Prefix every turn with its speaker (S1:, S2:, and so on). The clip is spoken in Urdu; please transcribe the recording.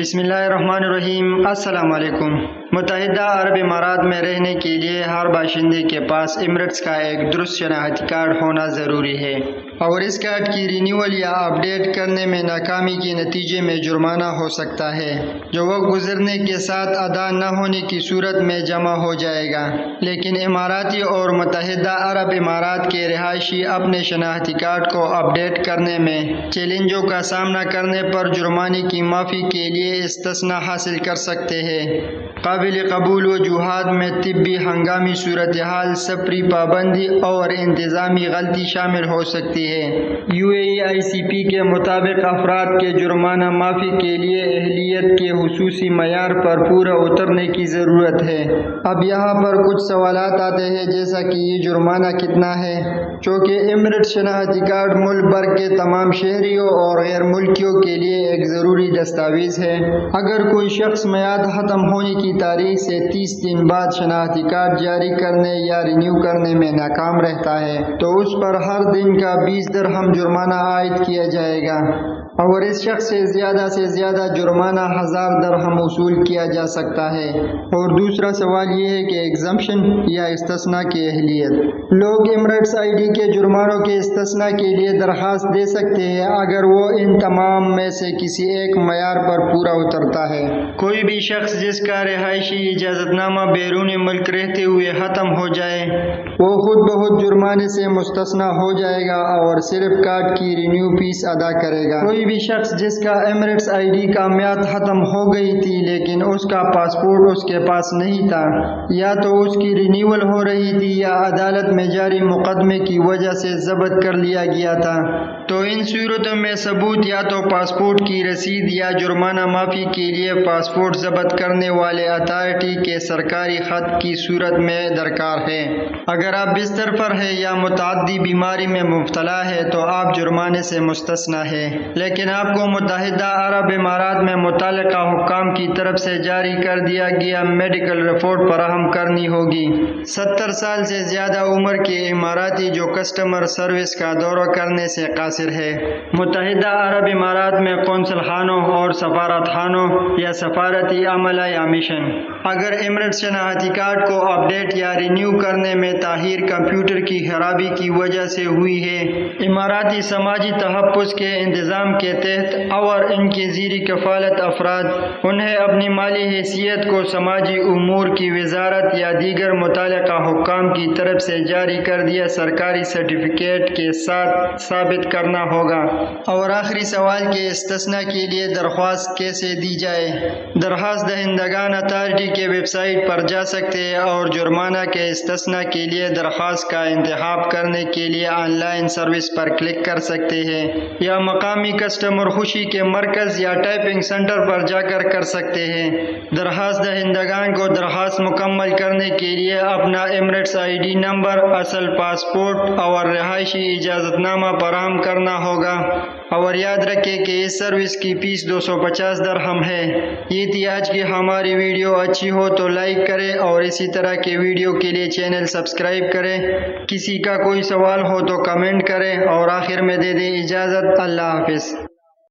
S1: بسم اللہ الرحمن الرحیم۔ السلام علیکم۔ متحدہ عرب امارات میں رہنے کے لیے ہر باشندے کے پاس ایمریٹس کا ایک درست شناختی کارڈ ہونا ضروری ہے، اور اس کارڈ کی رینیول یا اپ ڈیٹ کرنے میں ناکامی کے نتیجے میں جرمانہ ہو سکتا ہے، جو وقت گزرنے کے ساتھ ادا نہ ہونے کی صورت میں جمع ہو جائے گا۔ لیکن اماراتی اور متحدہ عرب امارات کے رہائشی اپنے شناختی کارڈ کو اپ ڈیٹ کرنے میں چیلنجوں کا سامنا کرنے پر جرمانے کی معافی کے لیے استثناء حاصل کر سکتے ہیں۔ قابل قبول وجوہات میں طبی ہنگامی صورتحال، سفری پابندی اور انتظامی غلطی شامل ہو سکتی ہے۔ UAE-ICP کے مطابق افراد کے جرمانہ معافی کے لیے اہلیت کے خصوصی معیار پر پورا اترنے کی ضرورت ہے۔ اب یہاں پر کچھ سوالات آتے ہیں، جیسا کہ یہ جرمانہ کتنا ہے؟ چونکہ ایمریٹس شناختی کارڈ ملک بھر کے تمام شہریوں اور غیر ملکیوں کے لیے ایک ضروری دستاویز ہے۔ اگر کوئی شخص میعاد ختم ہونے کی تاریخ سے 30 دن بعد شناختی کارڈ جاری کرنے یا رینیو کرنے میں ناکام رہتا ہے تو اس پر ہر دن کا 20 درہم جرمانہ عائد کیا جائے گا، اور اس شخص سے زیادہ جرمانہ 1000 درہم وصول کیا جا سکتا ہے۔ اور دوسرا سوال یہ ہے کہ ایگزمپشن یا استثناء کی اہلیت۔ لوگ ایمریٹس ID کے جرمانوں کے استثناء کے لیے درخواست دے سکتے ہیں اگر وہ ان تمام میں سے کسی ایک معیار پر پورا اترتا ہے۔ کوئی بھی شخص جس کا رہائشی اجازت نامہ بیرون ملک رہتے ہوئے ختم ہو جائے، وہ خود بخود جرمانے سے مستثنیٰ ہو جائے گا اور صرف کارڈ کی رینیو فیس ادا کرے گا۔ کوئی بھی شخص جس کا ایمریٹس ID کا میعاد ختم ہو گئی تھی لیکن اس کا پاسپورٹ اس کے پاس نہیں تھا، یا تو اس کی رینیول ہو رہی تھی یا عدالت میں جاری مقدمے کی وجہ سے ضبط کر لیا گیا تھا، تو ان صورتوں میں ثبوت یا تو پاسپورٹ کی رسید یا جرمانہ معافی کے لیے پاسپورٹ ضبط کرنے والے اتھارٹی کے سرکاری خط کی صورت میں درکار ہے۔ اگر آپ بستر پر ہیں یا متعدی بیماری میں مبتلا ہے تو آپ جرمانے سے مستثنیٰ ہے، لیکن آپ کو متحدہ عرب امارات میں متعلقہ حکام کی طرف سے جاری کر دیا گیا میڈیکل رپورٹ فراہم کرنی ہوگی۔ 70 سال سے زیادہ عمر کے اماراتی جو کسٹمر سروس کا دورہ کرنے سے قاصر ہے، متحدہ عرب امارات میں قونصل خانوں اور سفارت خانوں یا سفارتی عملہ یا مشن۔ اگر ایمریٹس شناختی کارڈ کو اپ ڈیٹ یا رینیو کرنے میں تاخیر کمپیوٹر کی خرابی کی وجہ سے ہوئی ہے، اماراتی سماجی تحفظ کے انتظام کے تحت اور ان کے زیر کفالت افراد انہیں اپنی مالی حیثیت کو سماجی امور کی وزارت یا دیگر متعلقہ حکام کی طرف سے جاری کردہ سرکاری سرٹیفکیٹ کے ساتھ ثابت کرنا ہوگا۔ اور آخری سوال کہ استثناء کے لیے درخواست کیسے دی جائے؟ درخواست دہندگان اتھارٹی کے ویب سائٹ پر جا سکتے ہیں اور جرمانہ کے استثناء کے لیے درخواست کا انتخاب کرنے کے لیے on line service per click کر سکتے ہیں، یا مقامی کسٹمر خوشی کے مرکز یا ٹائپنگ سینٹر پر جا کر سکتے ہیں۔ درخواست دہندگان کو درخواست مکمل کرنے کے لیے اپنا ایمریٹس ID نمبر، اصل پاسپورٹ اور رہائشی اجازت نامہ فراہم کرنا ہوگا، اور یاد رکھیں کہ اس سروس کی فیس 250 درہم ہے۔ یہ تھی آج کی ہماری ویڈیو۔ اچھی ہو تو لائک کریں اور اسی طرح کے ویڈیو کے لیے چینل سبسکرائب کریں۔ کسی کا کوئی سوال ہو تو کمنٹ کریں، اور آخر میں دے دیں اجازت۔ اللہ حافظ۔